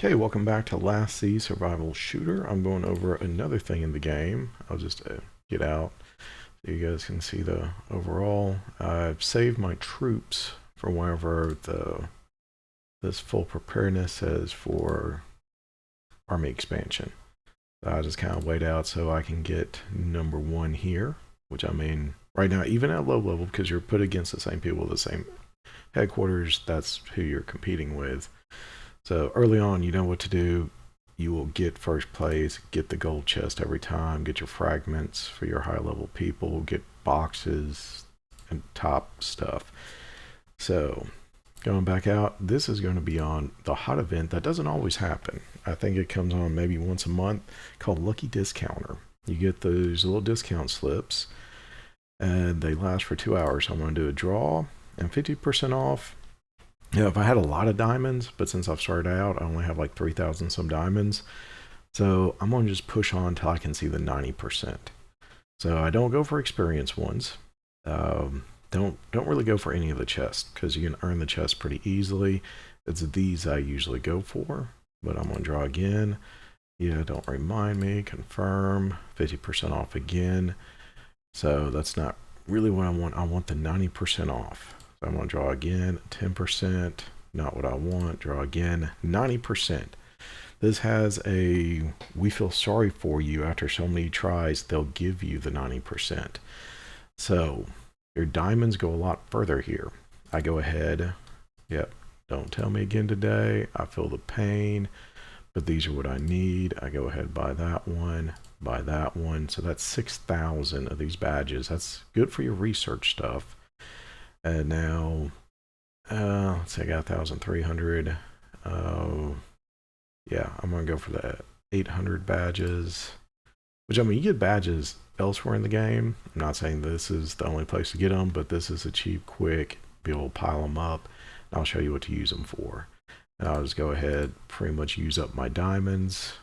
Okay, welcome back to Last Sea Survival Shooter. I'm going over another thing in the game. I'll just get out so you guys can see the overall. I've saved my troops for whenever this full preparedness says for army expansion. So I just kind of wait out so I can get number one here, which I mean right now even at low level because you're put against the same people, the same headquarters. That's who you're competing with. So early on, you know what to do. You will get first place, get the gold chest every time, get your fragments for your high level people, get boxes and top stuff. So going back out, this is going to be on the hot event that doesn't always happen. I think it comes on maybe once a month called Lucky Discounter. You get those little discount slips and they last for 2 hours. So I'm going to do a draw and 50% off. If I had a lot of diamonds, but since I've started out, I only have like 3,000 some diamonds. So I'm going to just push on till I can see the 90%. So I don't go for experience ones. Don't really go for any of the chests because you can earn the chest pretty easily. It's these I usually go for, but I'm going to draw again. Yeah, don't remind me. Confirm. 50% off again. So that's not really what I want. I want the 90% off. So I'm going to draw again, 10%, not what I want. Draw again, 90%. This has a, we feel sorry for you after so many tries, they'll give you the 90%. So your diamonds go a lot further here. I go ahead, yep, don't tell me again today. I feel the pain, but these are what I need. I go ahead, buy that one, buy that one. So that's 6,000 of these badges. That's good for your research stuff. And now, let's say I got 1,300. Yeah, I'm going to go for the 800 badges. Which, I mean, you get badges elsewhere in the game. I'm not saying this is the only place to get them, but this is a cheap, quick, be able to pile them up. And I'll show you what to use them for. And I'll just go ahead, pretty much use up my diamonds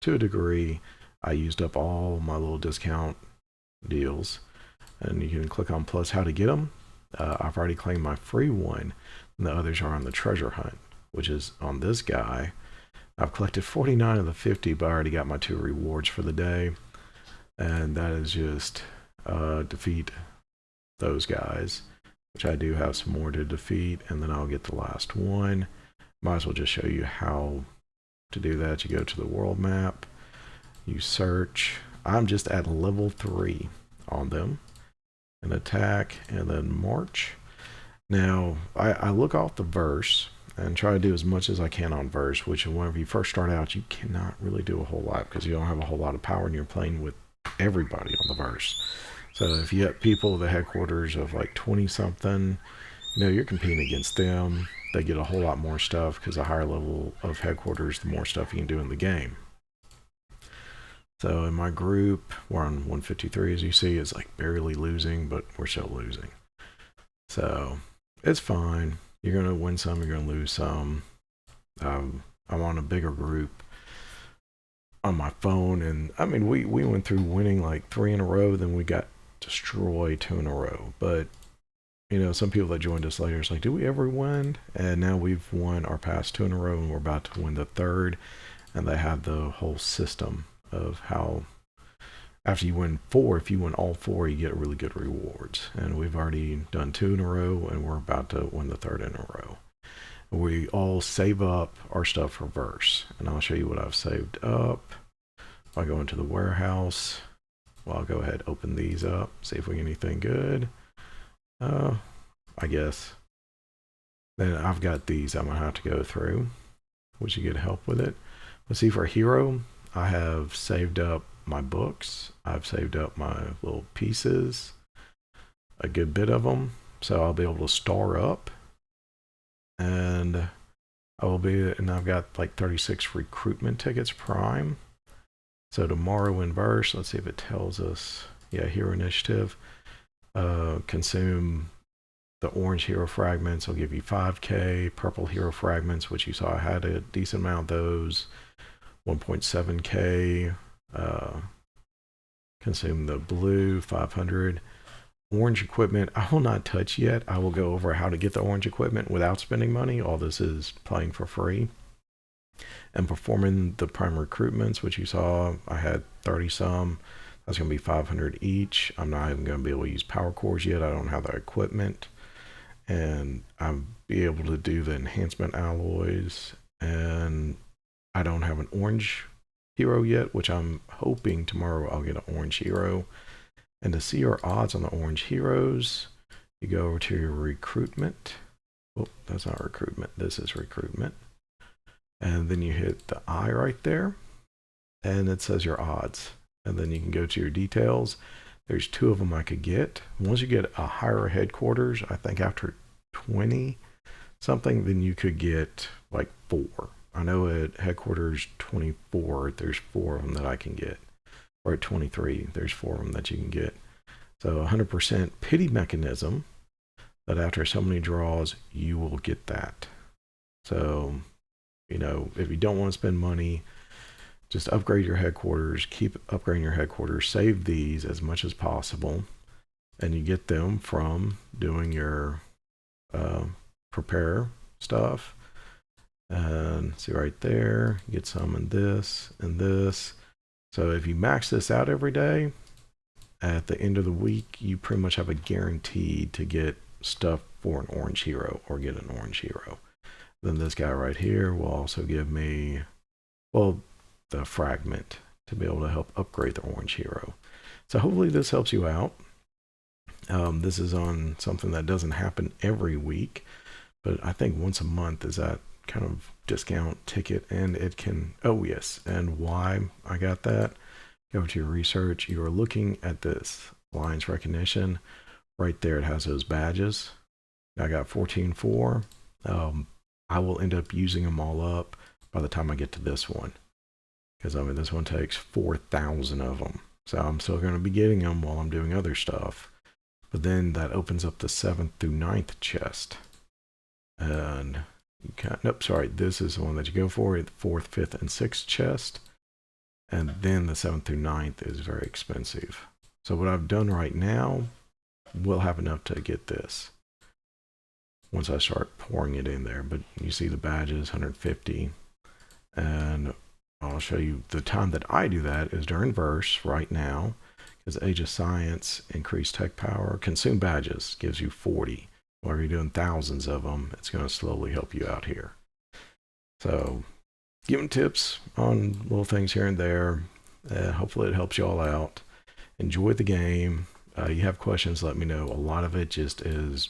to a degree. I used up all my little discount deals. And you can click on plus how to get them. I've already claimed my free one, and the others are on the treasure hunt, which is on this guy. I've collected 49 of the 50, but I already got my 2 rewards for the day, and that is just defeat those guys, which I do have some more to defeat, and then I'll get the last one. Might as well just show you how to do that. You go to the world map, you search. I'm just at level 3 on them. And attack and then march. Now I look off the verse and try to do as much as I can on verse, which whenever you first start out you cannot really do a whole lot because you don't have a whole lot of power and you're playing with everybody on the verse. So if you have people at the headquarters of like 20 something, you know, you're competing against them. They get a whole lot more stuff because the higher level of headquarters, the more stuff you can do in the game. So in my group, we're on 153, as you see. It's like barely losing, but we're still losing. So it's fine. You're going to win some, you're going to lose some. I'm on a bigger group on my phone. And I mean, we went through winning like 3 in a row, then we got destroyed 2 in a row. But, you know, some people that joined us later is like, do we ever win? And now we've won our past 2 in a row and we're about to win the 3rd. And they have the whole system of how after you win 4, if you win all 4, you get really good rewards. And we've already done 2 in a row and we're about to win the 3rd in a row. We all save up our stuff for verse, and I'll show you what I've saved up. If I go into the warehouse, well, I'll go ahead open these up, see if we get anything good. I guess then I've got these I'm gonna have to go through, which you get help with it. Let's see, for hero I have saved up my books. I've saved up my little pieces, a good bit of them, so I'll be able to star up. And I've got like 36 recruitment tickets prime. So tomorrow in verse, let's see if it tells us. Yeah, hero initiative. Consume the orange hero fragments will give you 5k. Purple hero fragments, which you saw I had a decent amount of those, 1.7k. Consume the blue, 500. Orange equipment I will not touch yet. I will go over how to get the orange equipment without spending money. All this is playing for free. and performing the prime recruitments, which you saw, I had 30 some. That's going to be 500 each. I'm not even going to be able to use power cores yet. I don't have the equipment. And I'll be able to do the enhancement alloys. And I don't have an orange hero yet, which I'm hoping tomorrow I'll get an orange hero. And to see your odds on the orange heroes, you go over to your recruitment. Oh, that's not recruitment. This is recruitment. And then you hit the I right there, and it says your odds. And then you can go to your details. There's 2 of them I could get. Once you get a higher headquarters, I think after 20 something, then you could get like 4. I know at headquarters 24, there's 4 of them that I can get. Or at 23, there's 4 of them that you can get. So 100% pity mechanism, that after so many draws, you will get that. So, you know, if you don't want to spend money, just upgrade your headquarters, keep upgrading your headquarters, save these as much as possible, and you get them from doing your prepare stuff. And see right there, get some in this and this. So if you max this out every day, at the end of the week, you pretty much have a guarantee to get stuff for an orange hero or get an orange hero. Then this guy right here will also give me, well, the fragment to be able to help upgrade the orange hero. So hopefully this helps you out. This is on something that doesn't happen every week, but I think once a month is that kind of discount ticket, and it can, oh yes, and why I got that, go to your research, you are looking at this alliance recognition right there. It has those badges. I got 14.4. I will end up using them all up by the time I get to this one, because I mean this one takes 4,000 of them, so I'm still going to be getting them while I'm doing other stuff. But then that opens up the 7th through 9th chest, and you can't, nope, sorry, this is the one that you go for, the 4th, 5th, and 6th chest. And then the 7th through 9th is very expensive. So what I've done right now will have enough to get this once I start pouring it in there. But you see the badges, 150. And I'll show you the time that I do that is during verse right now, because Age of Science, increased tech power, consume badges gives you 40. While you're doing thousands of them, it's going to slowly help you out here. So giving tips on little things here and there. Hopefully it helps you all out. Enjoy the game. You have questions, let me know. A lot of it just is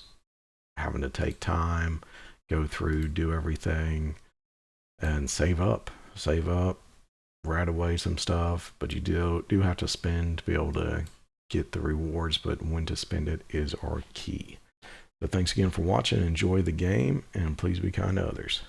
having to take time, go through, do everything, and save up, write away some stuff. But you do have to spend to be able to get the rewards, but when to spend it is our key. So thanks again for watching. Enjoy the game, and please be kind to others.